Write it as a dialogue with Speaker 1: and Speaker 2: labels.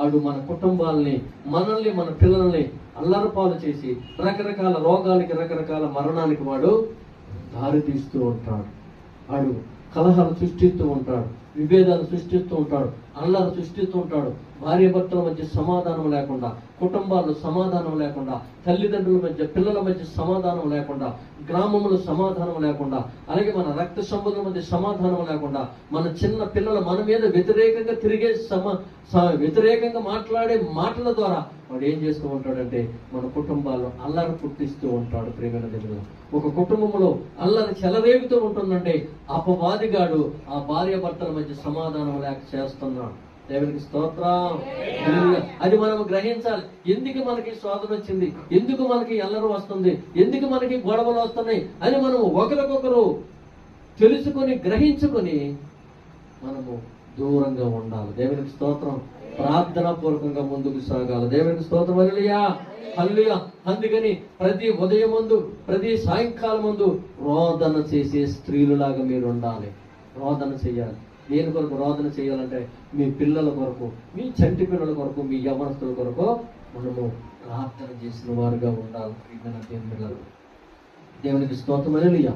Speaker 1: ఆడు మన కుటుంబాలని, మనల్ని, మన పిల్లల్ని అల్లరపాలు చేసి రకరకాల రోగాలకి, రకరకాల మరణానికి వాడు దారి తీస్తూ ఉంటాడు. వాడు కలహాలు సృష్టిస్తూ ఉంటాడు, విభేదాలు సృష్టిస్తూ ఉంటాడు, అల్లరి సృష్టిస్తూ ఉంటాడు. భార్య భర్తల మధ్య సమాధానం లేకుండా, కుటుంబాల్లో సమాధానం లేకుండా, తల్లిదండ్రుల మధ్య, పిల్లల మధ్య సమాధానం లేకుండా, గ్రామంలో సమాధానం లేకుండా, అలాగే మన రక్త సంబంధుల మధ్య సమాధానం లేకుండా, మన చిన్న పిల్లలు మన మీద వ్యతిరేకంగా తిరిగే వ్యతిరేకంగా మాట్లాడే మాటల ద్వారా వాడు ఏం చేస్తూ ఉంటాడంటే మన కుటుంబాల్లో అల్లరి పుట్టిస్తూ ఉంటాడు. ప్రేమైన దగ్గర ఒక కుటుంబంలో అల్లరి చెలరేగుతూ ఉంటుందంటే అపవాదిగాడు ఆ భార్య భర్తల మధ్య సమాధానం లేక చేస్తున్నాడు. దేవునికి స్తోత్రం. అది మనం గ్రహించాలి. ఎందుకు మనకి శోధన వచ్చింది, ఎందుకు మనకి అల్లరి వస్తుంది, ఎందుకు మనకి గొడవలు వస్తున్నాయి అని మనము ఒకరికొకరు తెలుసుకొని, గ్రహించుకొని మనము దూరంగా ఉండాలి. దేవునికి స్తోత్రం. ప్రార్థనా పూర్వకంగా ముందుకు సాగాలి. దేవునికి స్తోత్రం. హల్లెలూయా, హల్లెలూయా. అందుకని ప్రతి ఉదయం ముందు, ప్రతి సాయంకాలం ముందు రోదన చేసే స్త్రీలులాగా మీరు ఉండాలి. రోదన చేయాలి. దేని కొరకు రోదన చేయాలంటే మీ పిల్లల కొరకు, మీ చంటి పిల్లల కొరకు, మీ యవ్వనస్తుల కొరకు మనము ప్రార్థన చేసిన వారుగా ఉండాలి. దేవునికి స్తోత్రం. హల్లెలూయా.